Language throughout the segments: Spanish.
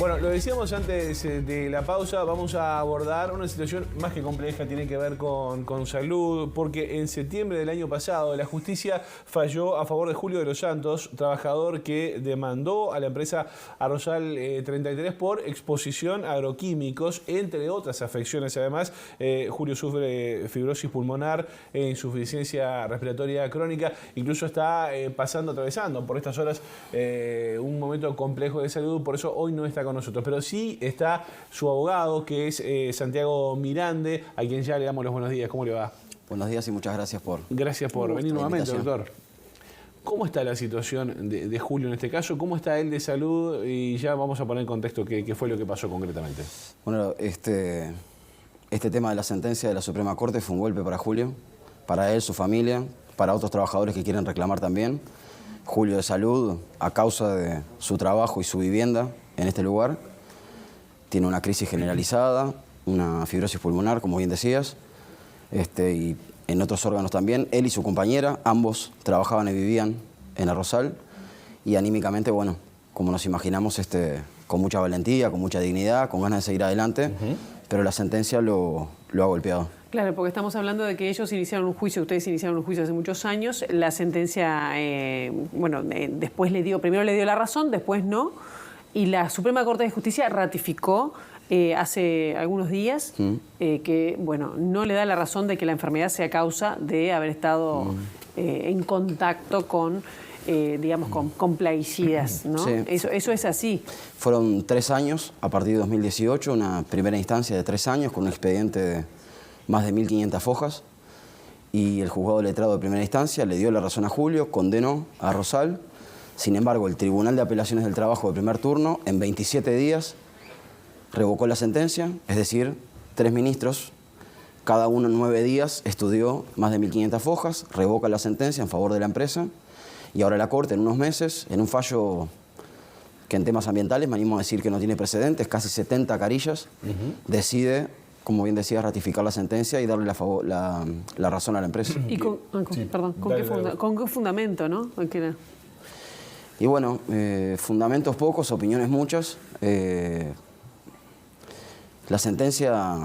Bueno, lo decíamos antes de la pausa, vamos a abordar una situación más que compleja, tiene que ver con salud, porque en septiembre del año pasado la justicia falló a favor de Julio de los Santos, trabajador que demandó a la empresa Arrozal 33 por exposición a agroquímicos, entre otras afecciones. Además, Julio sufre fibrosis pulmonar, insuficiencia respiratoria crónica, incluso está atravesando por estas horas un momento complejo de salud, por eso hoy no está con nosotros, pero sí está su abogado, que es Santiago Mirande, a quien ya le damos los buenos días. ¿Cómo le va? Buenos días y muchas gracias por venir nuevamente, doctor. ¿Cómo está la situación de Julio en este caso? ¿Cómo está él de salud? Y ya vamos a poner en contexto qué fue lo que pasó concretamente. Bueno, este tema de la sentencia de la Suprema Corte fue un golpe para Julio, para él, su familia, para otros trabajadores que quieren reclamar también. Julio de salud, a causa de su trabajo y su vivienda en este lugar, tiene una crisis generalizada, una fibrosis pulmonar, como bien decías, y en otros órganos también. Él y su compañera, ambos trabajaban y vivían en Arrozal, y anímicamente, bueno, como nos imaginamos, con mucha valentía, con mucha dignidad, con ganas de seguir adelante, pero la sentencia lo ha golpeado. Claro, porque estamos hablando de que ellos iniciaron un juicio, ustedes iniciaron un juicio hace muchos años. La sentencia, después primero le dio la razón, después no. Y la Suprema Corte de Justicia ratificó hace algunos días que, no le da la razón de que la enfermedad sea causa de haber estado en contacto con, con plaguicidas, ¿no? Sí. Eso es así. Fueron 3 años, a partir de 2018, una primera instancia de 3 años con un expediente de más de 1.500 hojas, y el juzgado letrado de primera instancia le dio la razón a Julio, condenó a Arrozal. Sin embargo, el Tribunal de Apelaciones del Trabajo de primer turno, en 27 días, revocó la sentencia, es decir, 3 ministros, cada uno en 9 días, estudió más de 1.500 hojas, revoca la sentencia en favor de la empresa, y ahora la Corte, en unos meses, en un fallo que en temas ambientales, me animo a decir que no tiene precedentes, casi 70 carillas, decide, como bien decía, ratificar la sentencia y darle la razón a la empresa. ¿Y con qué fundamento, no? Y bueno, fundamentos pocos, opiniones muchas. La sentencia,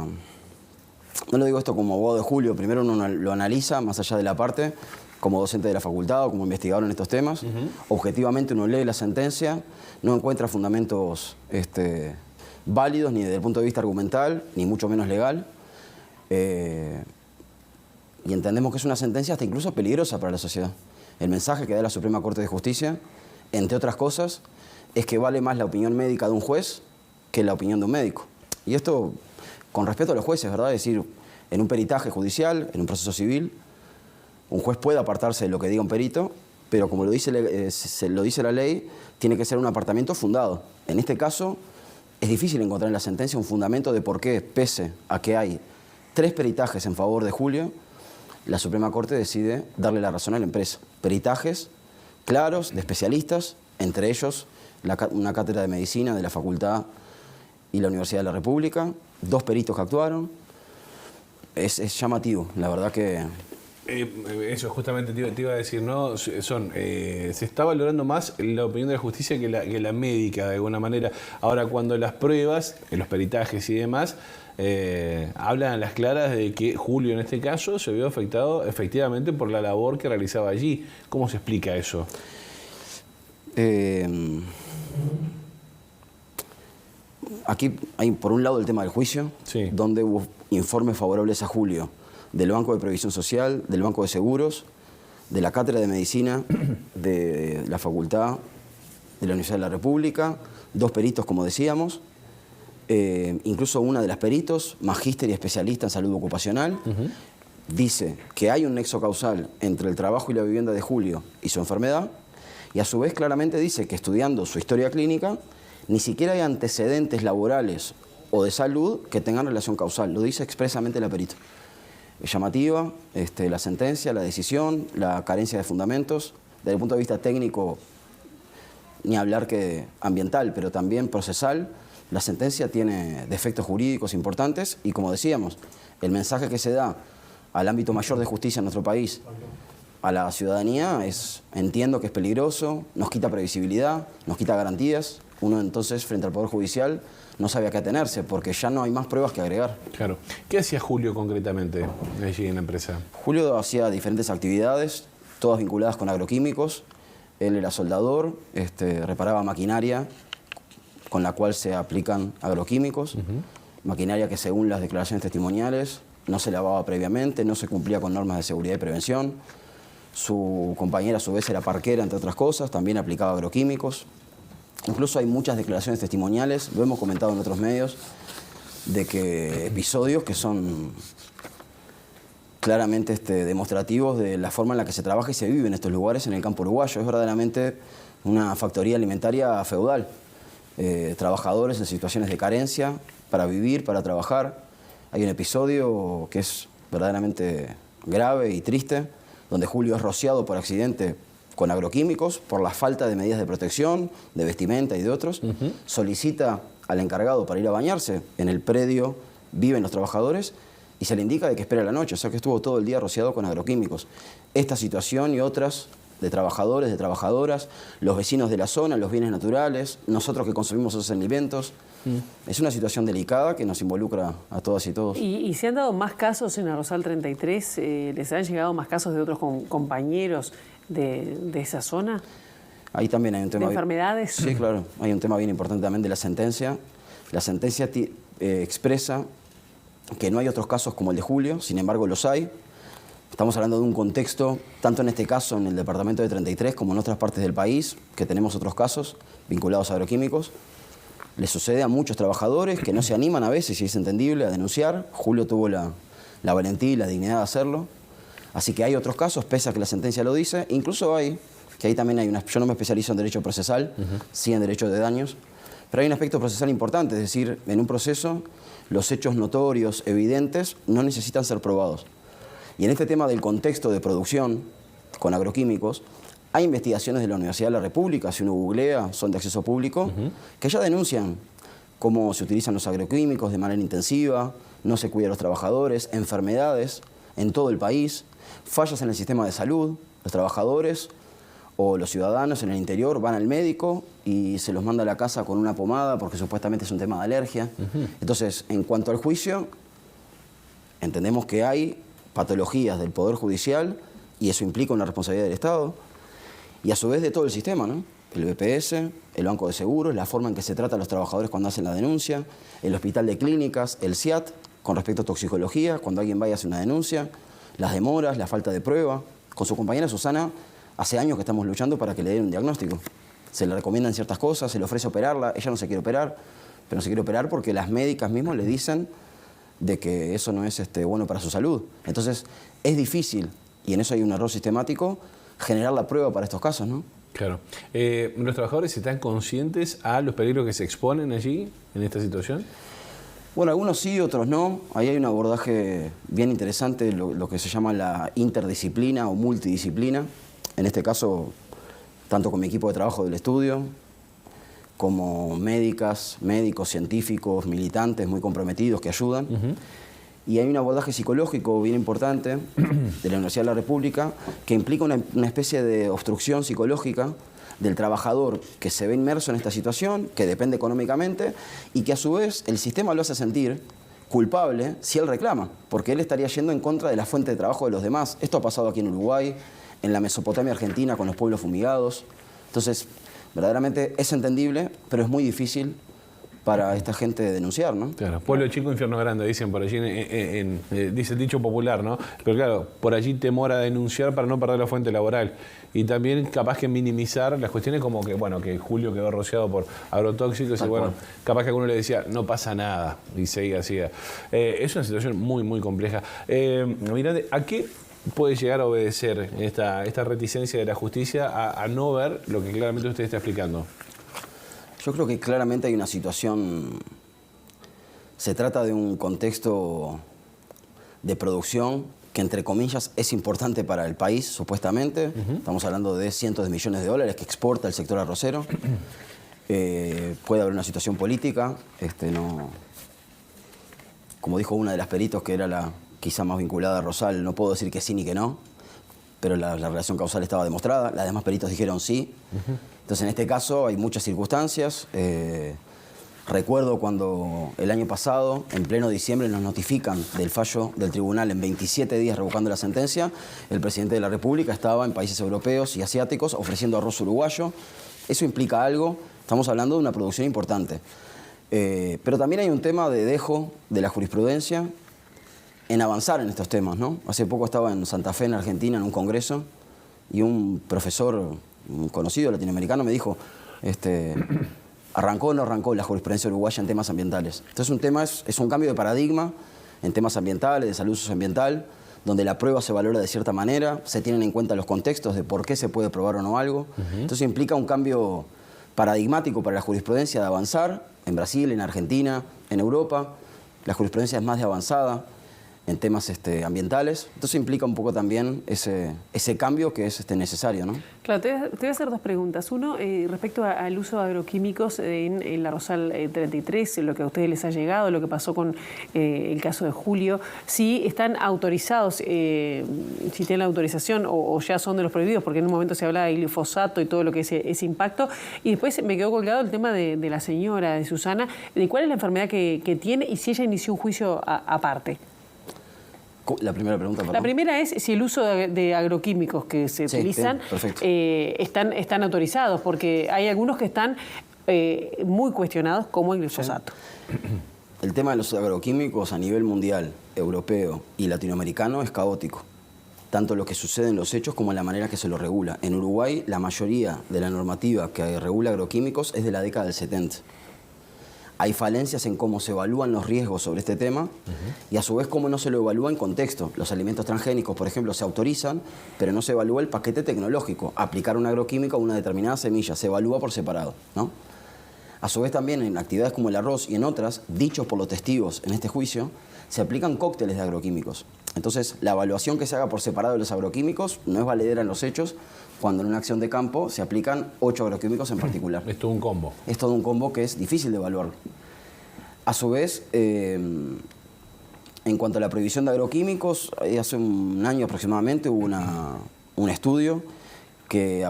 no lo digo esto como abogado de Julio, primero uno lo analiza más allá de la parte, como docente de la facultad o como investigador en estos temas. Objetivamente uno lee la sentencia, no encuentra fundamentos válidos ni desde el punto de vista argumental, ni mucho menos legal. Y entendemos que es una sentencia hasta incluso peligrosa para la sociedad. El mensaje que da la Suprema Corte de Justicia, entre otras cosas, es que vale más la opinión médica de un juez que la opinión de un médico. Y esto con respeto a los jueces, ¿verdad? Es decir, en un peritaje judicial, en un proceso civil, un juez puede apartarse de lo que diga un perito, pero como lo dice la ley, tiene que ser un apartamiento fundado. En este caso, es difícil encontrar en la sentencia un fundamento de por qué, pese a que hay 3 peritajes en favor de Julio, la Suprema Corte decide darle la razón a la empresa. Peritajes claros, de especialistas, entre ellos una cátedra de medicina de la facultad y la Universidad de la República, 2 peritos que actuaron. Es llamativo, la verdad que... Eso justamente te iba a decir, ¿no? Se está valorando más la opinión de la justicia que la médica, de alguna manera. Ahora, cuando las pruebas, los peritajes y demás, hablan a las claras de que Julio, en este caso, se vio afectado efectivamente por la labor que realizaba allí. ¿Cómo se explica eso? Aquí hay, por un lado, el tema del juicio, sí, donde hubo informes favorables a Julio del Banco de Previsión Social, del Banco de Seguros, de la Cátedra de Medicina de la Facultad de la Universidad de la República, 2 peritos, como decíamos, incluso una de las peritos, magíster y especialista en salud ocupacional, dice que hay un nexo causal entre el trabajo y la vivienda de Julio y su enfermedad, y a su vez claramente dice que estudiando su historia clínica, ni siquiera hay antecedentes laborales o de salud que tengan relación causal, lo dice expresamente la perito. Es llamativa la sentencia, la decisión, la carencia de fundamentos. Desde el punto de vista técnico, ni hablar que ambiental, pero también procesal, la sentencia tiene defectos jurídicos importantes y, como decíamos, el mensaje que se da al ámbito mayor de justicia en nuestro país, a la ciudadanía, entiendo que es peligroso, nos quita previsibilidad, nos quita garantías, uno entonces frente al Poder Judicial no sabía qué atenerse, porque ya no hay más pruebas que agregar. Claro. ¿Qué hacía Julio concretamente allí en la empresa? Julio hacía diferentes actividades, todas vinculadas con agroquímicos. Él era soldador, reparaba maquinaria con la cual se aplican agroquímicos, maquinaria que según las declaraciones testimoniales no se lavaba previamente, no se cumplía con normas de seguridad y prevención. Su compañera a su vez era parquera, entre otras cosas, también aplicaba agroquímicos. Incluso hay muchas declaraciones testimoniales, lo hemos comentado en otros medios, de que episodios que son claramente demostrativos de la forma en la que se trabaja y se vive en estos lugares en el campo uruguayo. Es verdaderamente una factoría alimentaria feudal. Trabajadores en situaciones de carencia para vivir, para trabajar. Hay un episodio que es verdaderamente grave y triste, donde Julio es rociado por accidente con agroquímicos por la falta de medidas de protección, de vestimenta y de otros. Solicita al encargado para ir a bañarse. En el predio viven los trabajadores y se le indica de que espere a la noche, o sea que estuvo todo el día rociado con agroquímicos. Esta situación y otras de trabajadores, de trabajadoras, los vecinos de la zona, los bienes naturales, nosotros que consumimos esos alimentos. Es una situación delicada que nos involucra a todas y todos. ¿Y se han dado más casos en Arrozal 33? ¿Les han llegado más casos de otros compañeros de esa zona? Ahí también hay un tema... ¿De enfermedades? Sí, claro. Hay un tema bien importante también de la sentencia. La sentencia expresa que no hay otros casos como el de Julio, sin embargo los hay. Estamos hablando de un contexto, tanto en este caso en el departamento de 33 como en otras partes del país, que tenemos otros casos vinculados a agroquímicos. Le sucede a muchos trabajadores que no se animan a veces, y es entendible, a denunciar. Julio tuvo la valentía y la dignidad de hacerlo. Así que hay otros casos, pese a que la sentencia lo dice. Incluso hay, que ahí también hay una... Yo no me especializo en derecho procesal, sí en derecho de daños, pero hay un aspecto procesal importante, es decir, en un proceso los hechos notorios, evidentes, no necesitan ser probados. Y en este tema del contexto de producción con agroquímicos, hay investigaciones de la Universidad de la República, si uno googlea, son de acceso público, que ya denuncian cómo se utilizan los agroquímicos de manera intensiva, no se cuida a los trabajadores, enfermedades en todo el país, fallas en el sistema de salud, los trabajadores o los ciudadanos en el interior van al médico y se los manda a la casa con una pomada porque supuestamente es un tema de alergia. Entonces, en cuanto al juicio, entendemos que hay patologías del Poder Judicial y eso implica una responsabilidad del Estado y a su vez de todo el sistema, ¿no? El BPS, el Banco de Seguros, la forma en que se trata a los trabajadores cuando hacen la denuncia, el Hospital de Clínicas, el SIAT, con respecto a toxicología, cuando alguien vaya a hacer una denuncia, las demoras, la falta de prueba. Con su compañera Susana, hace años que estamos luchando para que le den un diagnóstico. Se le recomiendan ciertas cosas, se le ofrece operarla, ella no se quiere operar, pero no se quiere operar porque las médicas mismas le dicen de que eso no es bueno para su salud. Entonces, es difícil, y en eso hay un error sistemático, generar la prueba para estos casos, ¿no? Claro. ¿Los trabajadores están conscientes a los peligros que se exponen allí, en esta situación? Bueno, algunos sí, otros no. Ahí hay un abordaje bien interesante, lo que se llama la interdisciplina o multidisciplina. En este caso, tanto con mi equipo de trabajo del estudio, como médicas, médicos, científicos, militantes muy comprometidos que ayudan. Y hay un abordaje psicológico bien importante de la Universidad de la República que implica una especie de obstrucción psicológica del trabajador que se ve inmerso en esta situación, que depende económicamente y que a su vez el sistema lo hace sentir culpable si él reclama, porque él estaría yendo en contra de la fuente de trabajo de los demás. Esto ha pasado aquí en Uruguay, en la Mesopotamia argentina con los pueblos fumigados. Entonces, verdaderamente es entendible, pero es muy difícil para esta gente denunciar, ¿no? Claro, pueblo chico, infierno grande, dicen por allí, dice el dicho popular, ¿no? Pero claro, por allí temor a denunciar para no perder la fuente laboral. Y también capaz que minimizar las cuestiones como que, bueno, que Julio quedó rociado por agrotóxicos y bueno, capaz que alguno le decía, no pasa nada, y seguía. Es una situación muy, muy compleja. Mirande, ¿a qué puede llegar a obedecer esta reticencia de la justicia a no ver lo que claramente usted está explicando? Yo creo que claramente hay una situación, se trata de un contexto de producción que entre comillas es importante para el país, supuestamente. Estamos hablando de cientos de millones de dólares que exporta el sector arrocero. Puede haber una situación política, como dijo una de las peritos que era la quizá más vinculada a Rosal, no puedo decir que sí ni que no, pero la relación causal estaba demostrada, las demás peritos dijeron sí. Entonces, en este caso hay muchas circunstancias. Recuerdo cuando el año pasado, en pleno diciembre, nos notifican del fallo del tribunal en 27 días revocando la sentencia. El presidente de la República estaba en países europeos y asiáticos ofreciendo arroz uruguayo. Eso implica algo. Estamos hablando de una producción importante. Pero también hay un tema de dejo de la jurisprudencia en avanzar en estos temas, ¿no? Hace poco estaba en Santa Fe, en Argentina, en un congreso, y un profesor, un conocido latinoamericano, me dijo... ¿Arrancó o no arrancó la jurisprudencia uruguaya en temas ambientales? Entonces es un cambio de paradigma en temas ambientales, de salud socioambiental, donde la prueba se valora de cierta manera, se tienen en cuenta los contextos de por qué se puede probar o no algo. Entonces implica un cambio paradigmático para la jurisprudencia de avanzar en Brasil, en Argentina, en Europa. La jurisprudencia es más de avanzada en temas ambientales. Entonces implica un poco también ese cambio que es necesario, ¿no? Claro, te voy a hacer dos preguntas. Uno, respecto al uso de agroquímicos en la Rosal 33, lo que a ustedes les ha llegado, lo que pasó con el caso de Julio, si están autorizados, si tienen la autorización o ya son de los prohibidos, porque en un momento se hablaba de glifosato y todo lo que es ese impacto. Y después me quedó colgado el tema de la señora, de Susana, de cuál es la enfermedad que tiene y si ella inició un juicio aparte. La primera pregunta, perdón. La primera es si el uso de agroquímicos que se utilizan están autorizados, porque hay algunos que están muy cuestionados, como el glifosato. El tema de los agroquímicos a nivel mundial, europeo y latinoamericano es caótico. Tanto lo que sucede en los hechos como en la manera que se lo regula. En Uruguay, la mayoría de la normativa que regula agroquímicos es de la década del 70. Hay falencias en cómo se evalúan los riesgos sobre este tema y a su vez cómo no se lo evalúa en contexto. Los alimentos transgénicos, por ejemplo, se autorizan, pero no se evalúa el paquete tecnológico. Aplicar un agroquímico a una determinada semilla se evalúa por separado, ¿no? A su vez también en actividades como el arroz y en otras, dichos por los testigos en este juicio, se aplican cócteles de agroquímicos. Entonces, la evaluación que se haga por separado de los agroquímicos no es valedera en los hechos, cuando en una acción de campo se aplican 8 agroquímicos en particular. Es todo un combo. Es todo un combo que es difícil de evaluarlo. A su vez, en cuanto a la prohibición de agroquímicos, hace un año aproximadamente hubo un estudio que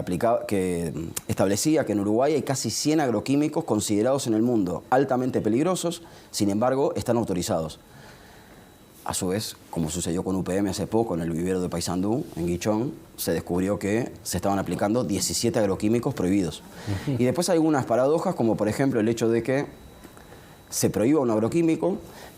establecía que en Uruguay hay casi 100 agroquímicos considerados en el mundo altamente peligrosos, sin embargo, están autorizados. A su vez, como sucedió con UPM hace poco en el vivero de Paysandú, en Guichón, se descubrió que se estaban aplicando 17 agroquímicos prohibidos. Y después hay algunas paradojas, como por ejemplo el hecho de que se prohíba un agroquímico,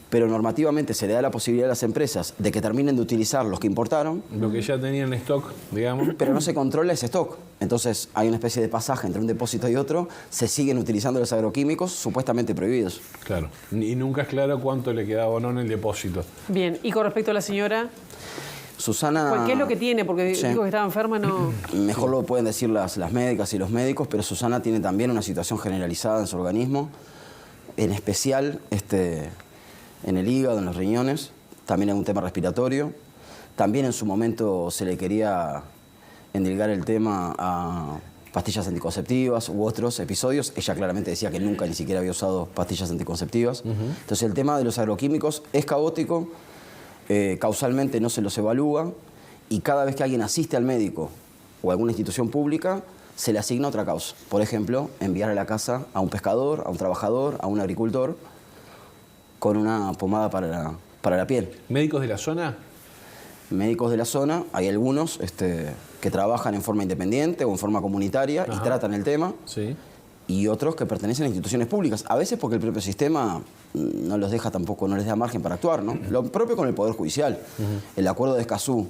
pero normativamente se le da la posibilidad a las empresas de que terminen de utilizar los que importaron. Lo que ya tenían en stock, digamos. Pero no se controla ese stock. Entonces hay una especie de pasaje entre un depósito y otro, se siguen utilizando los agroquímicos supuestamente prohibidos. Claro, y nunca es claro cuánto le quedaba o no en el depósito. Bien, y con respecto a la señora, Susana... ¿qué es lo que tiene? Porque dijo que estaba enferma, no... Mejor lo pueden decir las médicas y los médicos, pero Susana tiene también una situación generalizada en su organismo, en especial en el hígado, en los riñones, también es un tema respiratorio. También en su momento se le quería endilgar el tema a pastillas anticonceptivas u otros episodios. Ella claramente decía que nunca ni siquiera había usado pastillas anticonceptivas. Entonces el tema de los agroquímicos es caótico, causalmente no se los evalúa y cada vez que alguien asiste al médico o a alguna institución pública se le asigna otra causa. Por ejemplo, enviar a la casa a un pescador, a un trabajador, a un agricultor con una pomada para la piel. ¿Médicos de la zona? Médicos de la zona, hay algunos que trabajan en forma independiente o en forma comunitaria y tratan el tema. Sí. Y otros que pertenecen a instituciones públicas, a veces porque el propio sistema no los deja tampoco, no les da margen para actuar, ¿no? Lo propio con el Poder Judicial. El acuerdo de Escazú,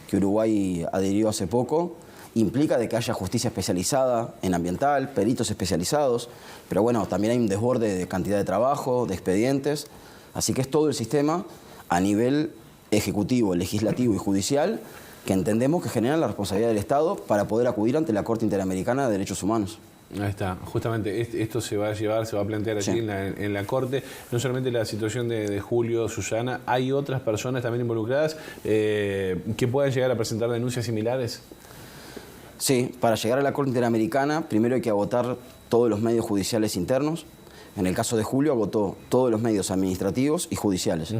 que Uruguay adhirió hace poco, implica de que haya justicia especializada en ambiental, peritos especializados, pero bueno, también hay un desborde de cantidad de trabajo, de expedientes, así que es todo el sistema a nivel ejecutivo, legislativo y judicial que entendemos que generan la responsabilidad del Estado para poder acudir ante la Corte Interamericana de Derechos Humanos. Ahí está, justamente esto se va a plantear aquí en la Corte. No solamente la situación de Julio, Susana, ¿hay otras personas también involucradas que puedan llegar a presentar denuncias similares? Sí, para llegar a la Corte Interamericana primero hay que agotar todos los medios judiciales internos. En el caso de Julio agotó todos los medios administrativos y judiciales.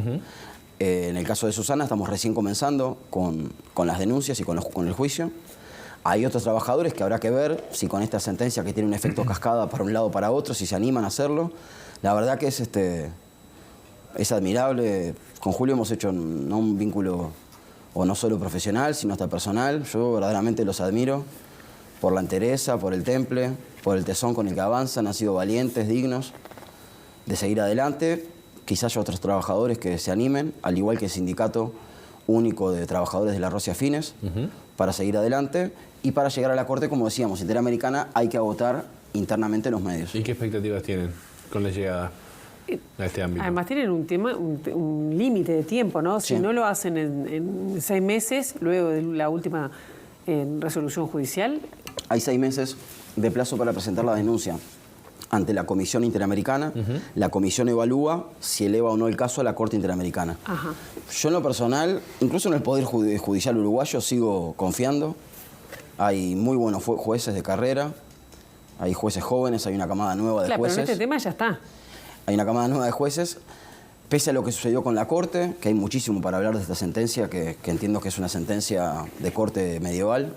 En el caso de Susana estamos recién comenzando con las denuncias y con el juicio. Hay otros trabajadores que habrá que ver si con esta sentencia que tiene un efecto cascada para un lado o para otro, si se animan a hacerlo. La verdad que es admirable. Con Julio hemos hecho no un vínculo, o no solo profesional, sino hasta personal. Yo verdaderamente los admiro por la entereza, por el temple, por el tesón con el que avanzan. Han sido valientes, dignos de seguir adelante. Quizás haya otros trabajadores que se animen, al igual que el Sindicato Único de Trabajadores de la Rossi Afines, para seguir adelante. Y para llegar a la Corte, como decíamos, Interamericana, hay que agotar internamente los medios. ¿Y qué expectativas tienen con la llegada a este ámbito? Además tienen un límite de tiempo, ¿no? Si Sí. no lo hacen en 6 meses, luego de la última resolución judicial. Hay 6 meses de plazo para presentar la denuncia ante la Comisión Interamericana. La comisión evalúa si eleva o no el caso a la Corte Interamericana. Ajá. Yo en lo personal, incluso en el Poder Judicial uruguayo, sigo confiando. Hay muy buenos jueces de carrera, hay jueces jóvenes, hay una camada nueva de Claro, pero en jueces. este tema ya está. Hay una camada nueva de jueces. Pese a lo que sucedió con la Corte, que hay muchísimo para hablar de esta sentencia, que entiendo que es una sentencia de corte medieval,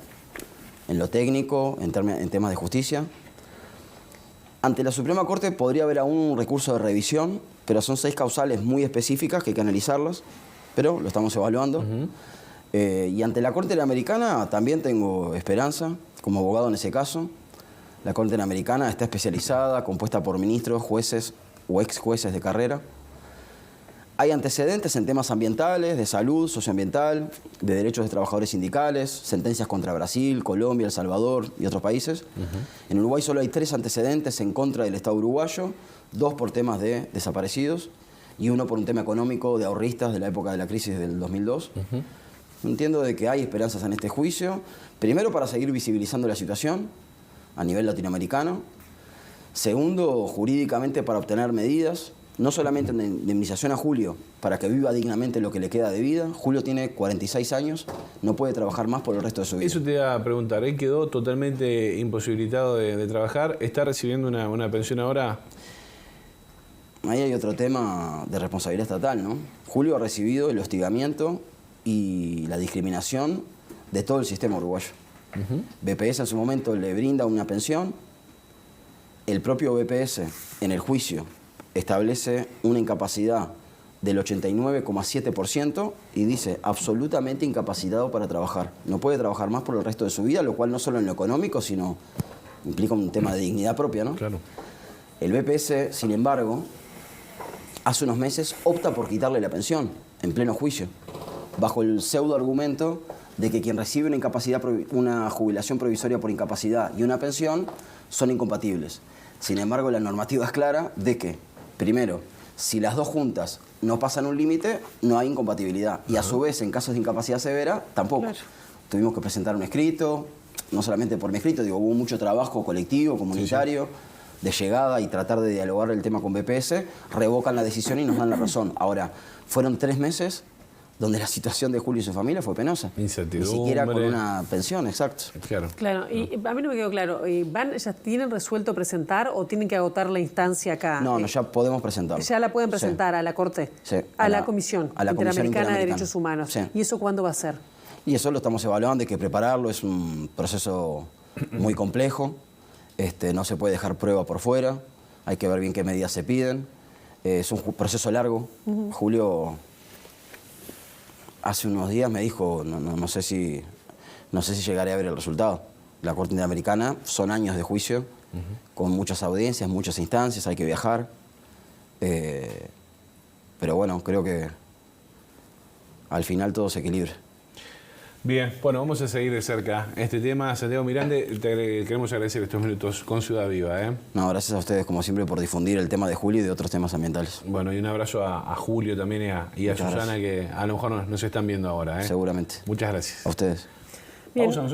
en lo técnico, en temas de justicia. Ante la Suprema Corte podría haber aún un recurso de revisión, pero son 6 causales muy específicas que hay que analizarlas, pero lo estamos evaluando. Y ante la Corte Interamericana también tengo esperanza, como abogado en ese caso. La Corte Interamericana está especializada, compuesta por ministros, jueces o ex jueces de carrera. Hay antecedentes en temas ambientales, de salud, socioambiental, de derechos de trabajadores sindicales, sentencias contra Brasil, Colombia, El Salvador y otros países. En Uruguay solo hay 3 antecedentes en contra del Estado uruguayo, 2 por temas de desaparecidos y 1 por un tema económico de ahorristas de la época de la crisis del 2002. Entiendo de que hay esperanzas en este juicio, primero para seguir visibilizando la situación a nivel latinoamericano, segundo, jurídicamente para obtener medidas, no solamente una indemnización a Julio, para que viva dignamente lo que le queda de vida. Julio tiene 46 años, no puede trabajar más por el resto de su vida. Eso te iba a preguntar, él quedó totalmente imposibilitado de trabajar, ¿está recibiendo una pensión ahora? Ahí hay otro tema de responsabilidad estatal, ¿no? Julio ha recibido el hostigamiento y la discriminación de todo el sistema uruguayo. BPS en su momento le brinda una pensión, el propio BPS en el juicio establece una incapacidad del 89,7% y dice absolutamente incapacitado para trabajar. No puede trabajar más por el resto de su vida, lo cual no solo en lo económico, sino implica un tema de dignidad propia, ¿no? Claro. El BPS, sin embargo, hace unos meses opta por quitarle la pensión en pleno juicio, bajo el pseudo argumento de que quien recibe una jubilación provisoria por incapacidad y una pensión son incompatibles. Sin embargo, la normativa es clara de que, primero, si las dos juntas no pasan un límite, no hay incompatibilidad. Y a su vez, en casos de incapacidad severa, tampoco. Claro. Tuvimos que presentar un escrito, no solamente por mi escrito, digo, hubo mucho trabajo colectivo, comunitario, de llegada y tratar de dialogar el tema con BPS, revocan la decisión y nos dan la razón. Ahora, fueron 3 meses donde la situación de Julio y su familia fue penosa. Incertidumbre. Ni siquiera con una pensión, exacto. Claro. Claro, y a mí no me quedó claro, ¿ya tienen resuelto presentar o tienen que agotar la instancia acá? No, ya podemos presentarlo. Ya la pueden Sí. presentar a la Corte, Sí, a la Comisión a la Comisión Interamericana de Interamericana. Derechos Humanos. Sí. ¿Y eso cuándo va a ser? Y eso lo estamos evaluando, hay que prepararlo, es un proceso muy complejo, no se puede dejar prueba por fuera, hay que ver bien qué medidas se piden, es un proceso largo. Julio hace unos días me dijo, no sé si llegaré a ver el resultado. La Corte Interamericana son años de juicio, con muchas audiencias, muchas instancias, hay que viajar, pero bueno, creo que al final todo se equilibra. Bien, bueno, vamos a seguir de cerca este tema. Santiago Mirande, te queremos agradecer estos minutos con Ciudad Viva. No, gracias a ustedes, como siempre, por difundir el tema de Julio y de otros temas ambientales. Bueno, y un abrazo a Julio también y a Muchas Susana, gracias. que a lo mejor nos están viendo ahora. Seguramente. Muchas gracias. A ustedes. Bien. Pausa nosotros.